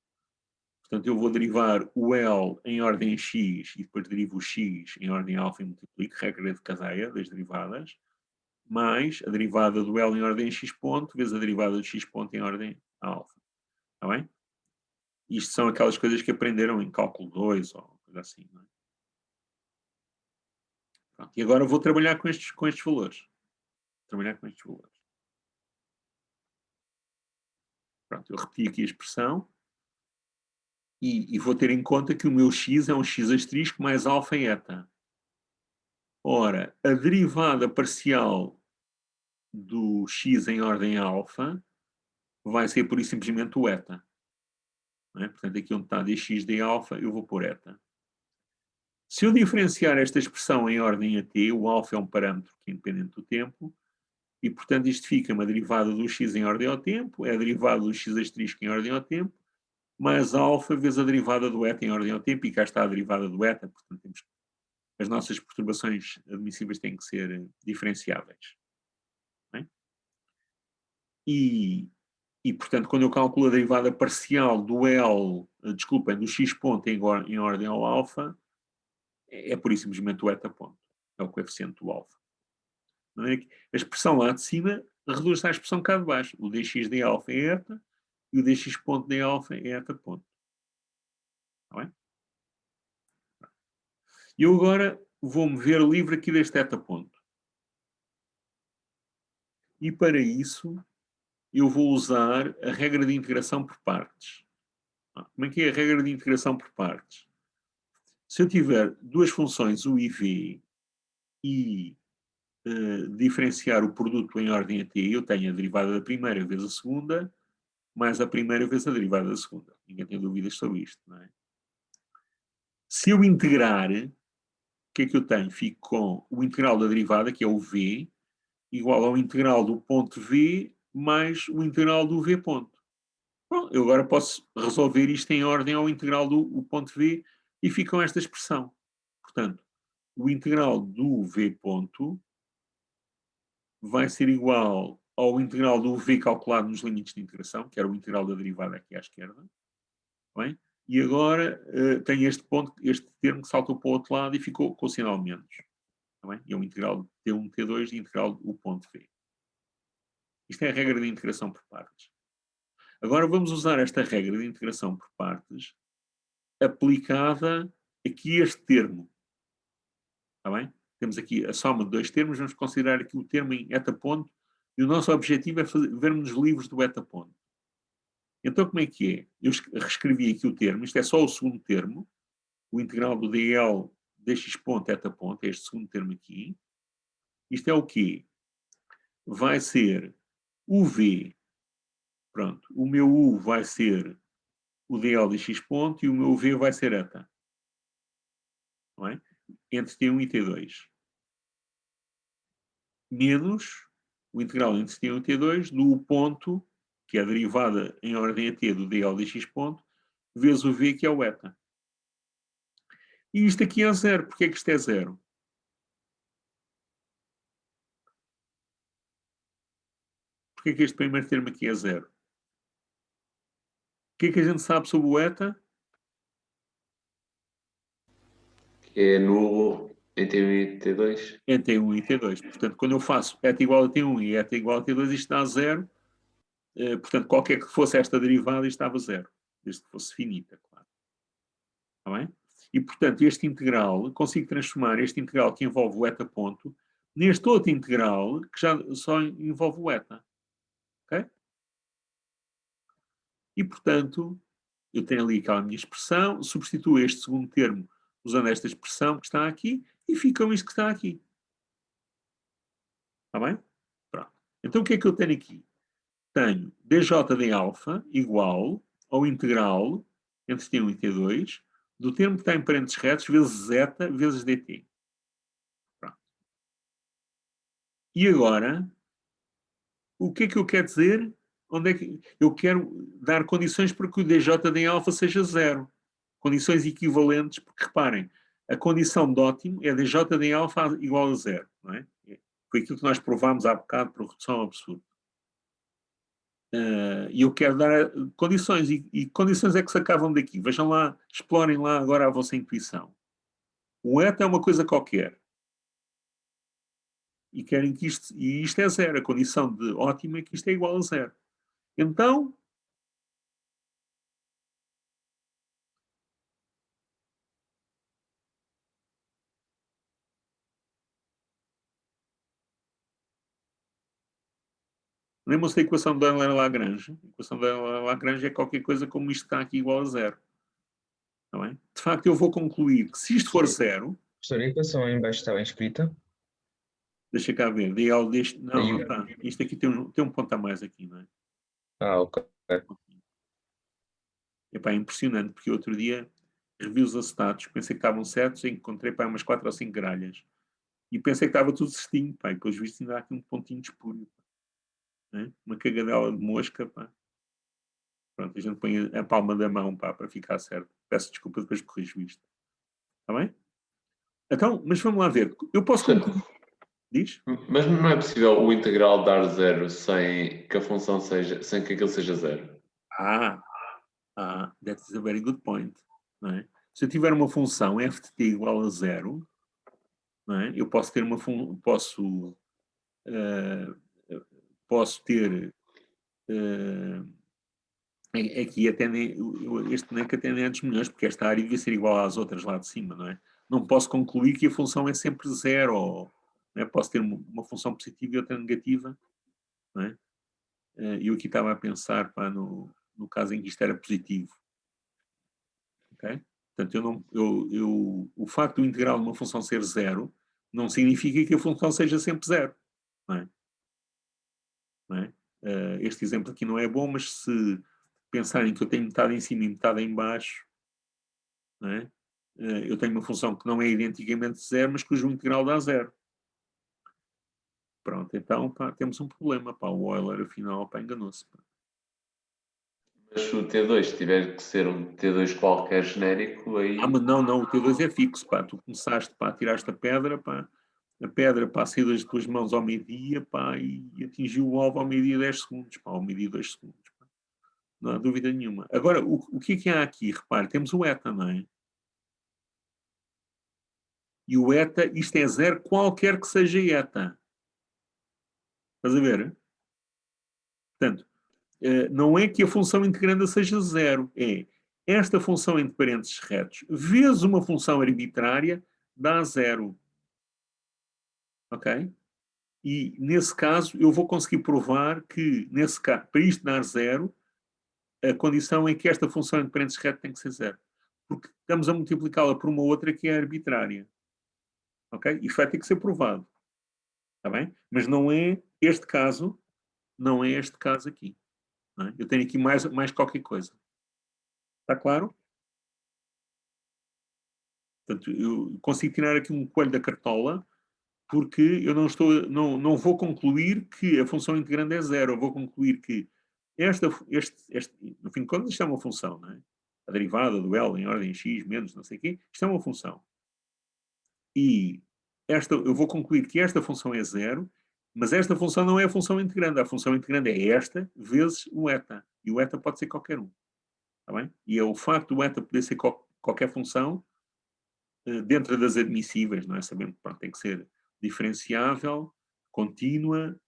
Portanto, eu vou derivar o L em ordem x e depois derivo o x em ordem alfa e multiplico, regra de cadeia das derivadas, mais a derivada do L em ordem x ponto vezes a derivada do x ponto em ordem alfa. Está bem? Isto são aquelas coisas que aprenderam em cálculo 2 ou coisa assim, não é? Pronto, e agora vou trabalhar com estes valores. Pronto, eu repeti aqui a expressão e vou ter em conta que o meu x é um x asterisco mais alfa e eta. Ora, a derivada parcial do x em ordem alfa vai ser pura e simplesmente o eta. Não é? Portanto, aqui onde está dx de alfa, eu vou pôr eta. Se eu diferenciar esta expressão em ordem a t, o alfa é um parâmetro que é independente do tempo, E, portanto, isto fica uma derivada do x em ordem ao tempo, é a derivada do x asterisco em ordem ao tempo, mais alfa vezes a derivada do eta em ordem ao tempo, e cá está a derivada do eta, portanto, as nossas perturbações admissíveis têm que ser diferenciáveis. Bem? E, portanto, quando eu calculo a derivada parcial do L, desculpem, do x ponto em ordem ao alfa, é por isso simplesmente o eta ponto, é o coeficiente do alfa. De maneira que a expressão lá de cima reduz-se à expressão cá de baixo. O dx de alfa é eta e o dx ponto de alfa é eta ponto. Está bem? E eu agora vou-me ver livre aqui deste eta ponto. E para isso eu vou usar a regra de integração por partes. Como é que é a regra de integração por partes? Se eu tiver duas funções, u e v, e diferenciar o produto em ordem a t, eu tenho a derivada da primeira vezes a segunda, mais a primeira vezes a derivada da segunda. Ninguém tem dúvidas sobre isto, não é? Se eu integrar, o que é que eu tenho? Fico com o integral da derivada, que é o v, igual ao integral do ponto v, mais o integral do v ponto. Bom, eu agora posso resolver isto em ordem ao integral do ponto v, e fica com esta expressão. Portanto, o integral do v ponto vai ser igual ao integral do v calculado nos limites de integração, que era o integral da derivada aqui à esquerda. Bem? E agora tem este ponto, este termo que saltou para o outro lado e ficou com o sinal menos. Bem? E é o integral de T1, T2 e integral do ponto v. Isto é a regra de integração por partes. Agora vamos usar esta regra de integração por partes aplicada aqui a este termo. Está bem? Temos aqui a soma de dois termos, vamos considerar aqui o termo em eta ponto, e o nosso objetivo é vermos os livros do eta ponto. Então como é que é? Eu reescrevi aqui o termo, isto é só o segundo termo, o integral do dl dx ponto eta ponto, é este segundo termo aqui. Isto é o quê? Vai ser o v, pronto, o meu u vai ser o dl dx ponto e o meu v vai ser eta. Não é? Entre T1 e T2. Menos o integral entre T1 e T2 do ponto, que é a derivada em ordem a t do dl dx ponto, vezes o v, que é o eta. E isto aqui é zero. Porquê é que isto é zero? Porquê é que este primeiro termo aqui é zero? O que é que a gente sabe sobre o eta? Que é nulo em T1 e T2. É T1 e T2. Portanto, quando eu faço eta igual a T1 e eta igual a T2, isto dá zero. Portanto, qualquer que fosse esta derivada, isto dava zero. Desde que fosse finita, claro. Está bem? E, portanto, este integral, consigo transformar este integral que envolve o eta ponto neste outro integral que já só envolve o eta. Ok? E, portanto, eu tenho ali aquela minha expressão, substituo este segundo termo usando esta expressão que está aqui e fica com isto que está aqui. Está bem? Pronto. Então, o que é que eu tenho aqui? Tenho dj de alfa igual ao integral entre T1 e T2 do termo que está em parênteses retos vezes zeta vezes dt. Pronto. E agora, o que é que eu quero dizer? Onde é que eu quero dar condições para que o dj de alfa seja zero? Condições equivalentes, porque reparem, a condição de ótimo é dj de alfa igual a zero. Não é? Foi aquilo que nós provámos há bocado por redução ao absurdo. E eu quero dar condições. E condições é que se acabam daqui. Vejam lá, explorem lá agora a vossa intuição. O eta é uma coisa qualquer. E querem que isto é zero. A condição de ótimo é que isto é igual a zero. Então, lembram-se da equação de Euler-Lagrange? A equação de Euler-Lagrange é qualquer coisa como isto está aqui igual a zero. Não é? De facto, eu vou concluir que se isto for zero... Professor, a equação aí embaixo está bem escrita? Deixa cá ver. DL deste... Não, Aí- não está. Isto aqui tem um ponto a mais aqui, não é? Ah, ok. Epá, é impressionante, porque outro dia revi os acetatos, pensei que estavam certos e encontrei umas 4 ou 5 gralhas. E pensei que estava tudo certinho, pá, e depois visto ainda há aqui um pontinho de espúrio. Né? Uma cagadela de mosca, pá. Pronto, a gente põe a palma da mão, pá, para ficar certo. Peço desculpa, depois corrijo isto. Está bem? Então, mas vamos lá ver. Eu posso concluir. Diz? Mas não é possível o integral dar zero sem que a função seja, sem que aquilo seja zero. That is a very good point. Não é? Se eu tiver uma função f de t igual a zero, não é? Eu posso ter uma posso ter aqui até este boneco até nem é dos melhores, porque esta área devia ser igual às outras lá de cima, não é? Não posso concluir que a função é sempre zero, ou, não é? Posso ter uma função positiva e outra negativa, não é? Eu aqui estava a pensar, pá, no caso em que isto era positivo. Ok? Portanto, o facto do integral de uma função ser zero não significa que a função seja sempre zero. Não é? Não é? Este exemplo aqui não é bom, mas se pensarem que eu tenho metade em cima e metade em baixo, não é? Eu tenho uma função que não é identicamente zero, mas cujo integral dá zero. Pronto, então pá, temos um problema. Pá, o Euler, afinal, enganou-se. Mas se o T2 tiver que ser um T2 qualquer genérico, aí. Mas não, o T2 é fixo. Pá. Tu começaste, pá, tiraste a pedra, pá. A pedra, pá, saiu das tuas mãos ao meio-dia, pá, e atingiu o alvo ao meio-dia 10 segundos, pá, ao meio-dia 2 segundos. Pá. Não há dúvida nenhuma. Agora, o que é que há aqui? Repare, temos o eta, não é? E o eta, isto é zero, qualquer que seja eta. Estás a ver? Portanto, não é que a função integranda seja zero. É esta função entre parênteses retos vezes uma função arbitrária dá zero. Ok? E, nesse caso, eu vou conseguir provar que, nesse caso, para isto dar zero, a condição é que esta função entre parênteses reto tem que ser zero. Porque estamos a multiplicá-la por uma outra que é arbitrária. Ok? Isto vai ter que ser provado. Está bem? Mas não é este caso, não é este caso aqui. Não é? Eu tenho aqui mais qualquer coisa. Está claro? Portanto, eu consigo tirar aqui um coelho da cartola, porque eu não vou concluir que a função integranda é zero. Eu vou concluir que no fim de contas, isto é uma função, não é? A derivada do L em ordem x menos não sei o quê, isto é uma função. E eu vou concluir que esta função é zero, mas esta função não é a função integranda. A função integranda é esta vezes o eta. E o eta pode ser qualquer um. Está bem? E é o facto do eta poder ser qualquer função, dentro das admissíveis, não é? Sabendo que tem que ser diferenciável, contínua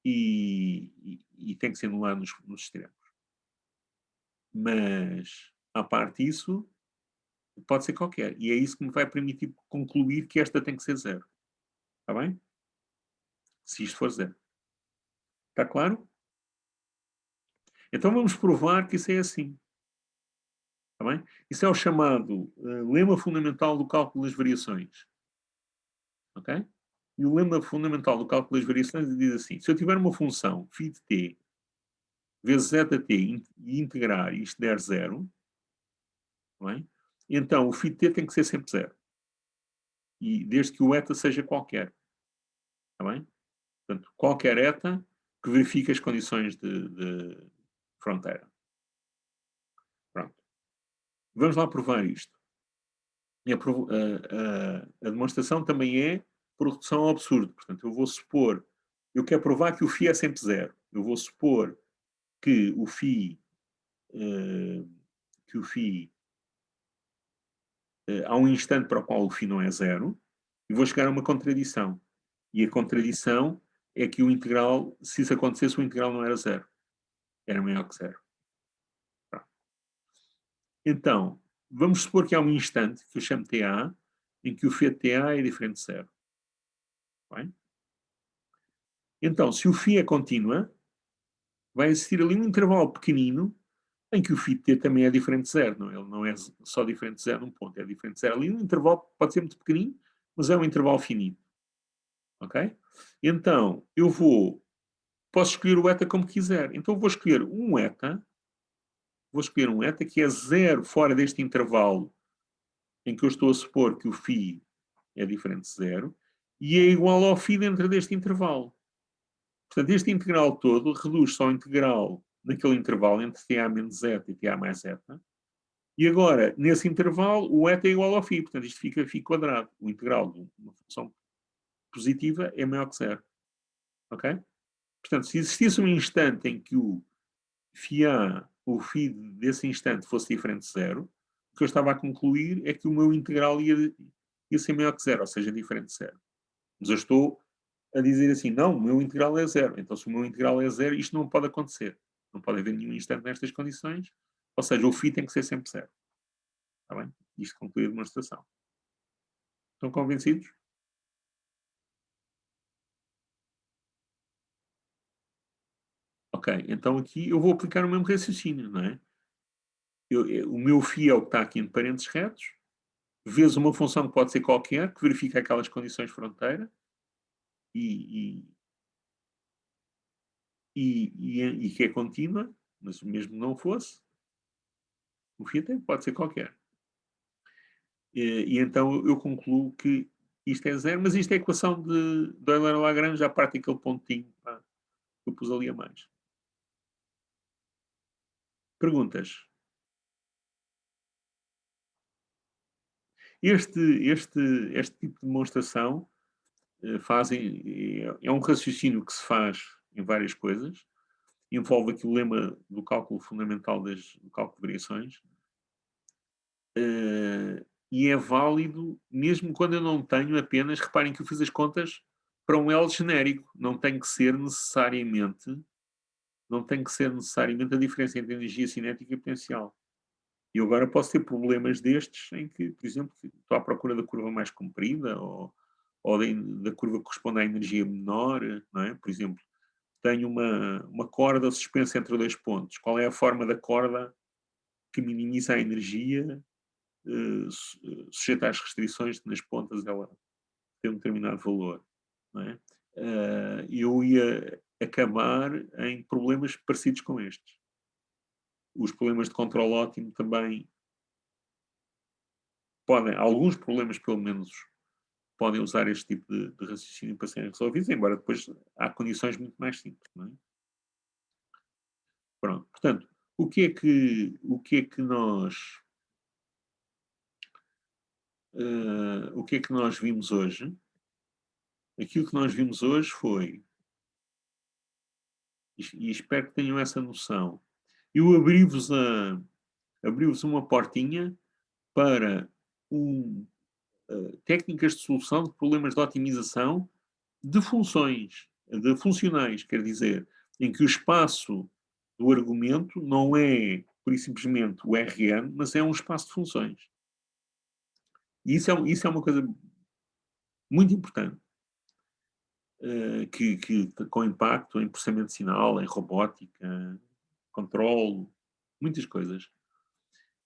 e tem que ser anulado nos extremos. Mas, à parte disso, pode ser qualquer. E é isso que me vai permitir concluir que esta tem que ser zero. Está bem? Se isto for zero. Está claro? Então vamos provar que isso é assim. Está bem? Isso é o chamado lema fundamental do cálculo das variações. Ok? E o lema fundamental do cálculo das variações diz assim: se eu tiver uma função φ de t vezes zeta t e integrar e isto der zero, bem? Então o φ de t tem que ser sempre zero. E desde que o eta seja qualquer. Está bem? Portanto, qualquer eta que verifique as condições de fronteira. Pronto. Vamos lá provar isto. A demonstração também é por redução ao absurdo. Portanto, eu quero provar que o φ é sempre zero. Eu vou supor que o φ há um instante para o qual o φ não é zero, e vou chegar a uma contradição. E a contradição é que o integral, se isso acontecesse, o integral não era zero. Era maior que zero. Pronto. Então, vamos supor que há um instante, que eu chamo TA, em que o φ de TA é diferente de zero. Bem? Então, se o φ é contínua, vai existir ali um intervalo pequenino em que o φ de t também é diferente de zero. Não? Ele não é só diferente de zero num ponto, é diferente de zero ali. Um intervalo pode ser muito pequenino, mas é um intervalo finito. Ok? Então, posso escolher o eta como quiser. Então, vou escolher um eta que é zero fora deste intervalo em que eu estou a supor que o φ é diferente de zero, e é igual ao φ dentro deste intervalo. Portanto, este integral todo reduz-se ao integral naquele intervalo entre ta menos zeta e ta mais zeta. E agora, nesse intervalo, o eta é igual ao φ. Portanto, isto fica φ quadrado. O integral de uma função positiva é maior que zero. Ok? Portanto, se existisse um instante em que o φ desse instante fosse diferente de zero, o que eu estava a concluir é que o meu integral ia ser maior que zero, ou seja, diferente de zero. Mas eu estou a dizer assim, não, o meu integral é zero. Então, se o meu integral é zero, isto não pode acontecer. Não pode haver nenhum instante nestas condições. Ou seja, o φ tem que ser sempre zero. Está bem? Isto conclui a demonstração. Estão convencidos? Ok, então aqui eu vou aplicar o mesmo raciocínio, não é? O meu φ é o que está aqui entre parênteses retos, vezes uma função que pode ser qualquer, que verifica aquelas condições de fronteira, e que é contínua, mas mesmo que não fosse, o φ até pode ser qualquer. E então eu concluo que isto é zero, mas isto é a equação de Euler-Lagrange, à parte aquele pontinho que eu pus ali a mais. Perguntas? Este tipo de demonstração é um raciocínio que se faz em várias coisas, envolve aqui o lema do cálculo fundamental do cálculo de variações, e é válido mesmo quando eu não tenho apenas, reparem que eu fiz as contas para um L genérico, não tem que ser necessariamente a diferença entre energia cinética e potencial. E eu agora posso ter problemas destes em que, por exemplo, estou à procura da curva mais comprida ou da curva que corresponde à energia menor, não é? Por exemplo, tenho uma corda suspensa entre dois pontos. Qual é a forma da corda que minimiza a energia sujeita às restrições de nas pontas ela tem um determinado valor, não é? Eu ia acabar em problemas parecidos com estes. Os problemas de controle ótimo também alguns problemas pelo menos, podem usar este tipo de raciocínio para serem resolvidos, embora depois há condições muito mais simples, não é? Pronto, portanto, o que é que nós vimos hoje? Aquilo que nós vimos hoje foi, e espero que tenham essa noção, eu abri-vos uma portinha para técnicas de solução de problemas de otimização de funções, de funcionais, quer dizer, em que o espaço do argumento não é, por simplesmente, o Rn, mas é um espaço de funções. E isso é uma coisa muito importante, que com impacto em processamento de sinal, em robótica, controle, muitas coisas.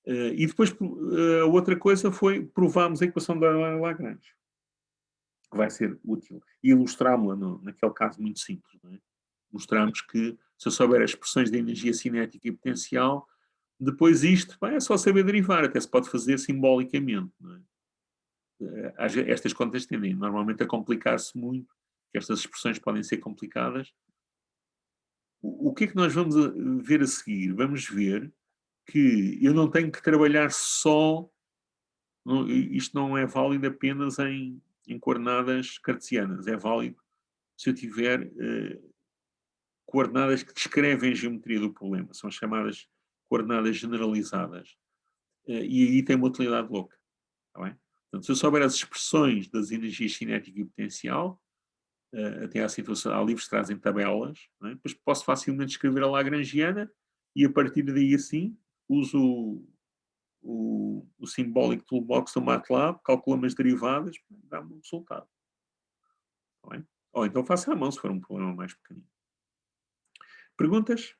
E depois a outra coisa foi provarmos a equação de Euler-Lagrange, que vai ser útil, e ilustrámos-la naquele caso muito simples. Não é? Mostramos que, se eu souber as expressões de energia cinética e potencial, depois isto é só saber derivar, até se pode fazer simbolicamente. Não é? Estas contas tendem normalmente a complicar-se muito, que estas expressões podem ser complicadas. O que é que nós vamos ver a seguir? Vamos ver que eu não tenho que trabalhar só, isto não é válido apenas em coordenadas cartesianas, é válido se eu tiver coordenadas que descrevem a geometria do problema, são chamadas coordenadas generalizadas. E aí tem uma utilidade louca. Está bem? Portanto, se eu souber as expressões das energias cinética e potencial, até à situação, há livros que trazem tabelas, não é? Depois posso facilmente escrever a Lagrangiana e a partir daí assim uso o Symbolic Toolbox do MATLAB, calculo as derivadas, dá-me um resultado. Está bem? Ou então faço à mão, se for um problema mais pequenino. Perguntas?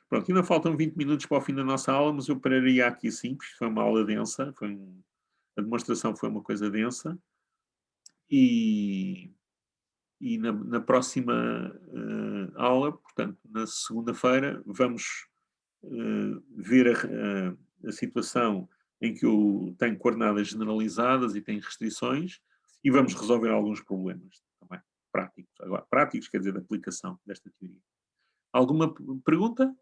Pronto, ainda faltam 20 minutos para o fim da nossa aula, mas eu pararia aqui sim, porque foi uma aula densa, a demonstração foi uma coisa densa, e na próxima aula, portanto, na segunda-feira, vamos ver a situação em que eu tenho coordenadas generalizadas e tenho restrições, e vamos resolver alguns problemas também práticos. Agora, práticos quer dizer de aplicação desta teoria. Alguma pergunta?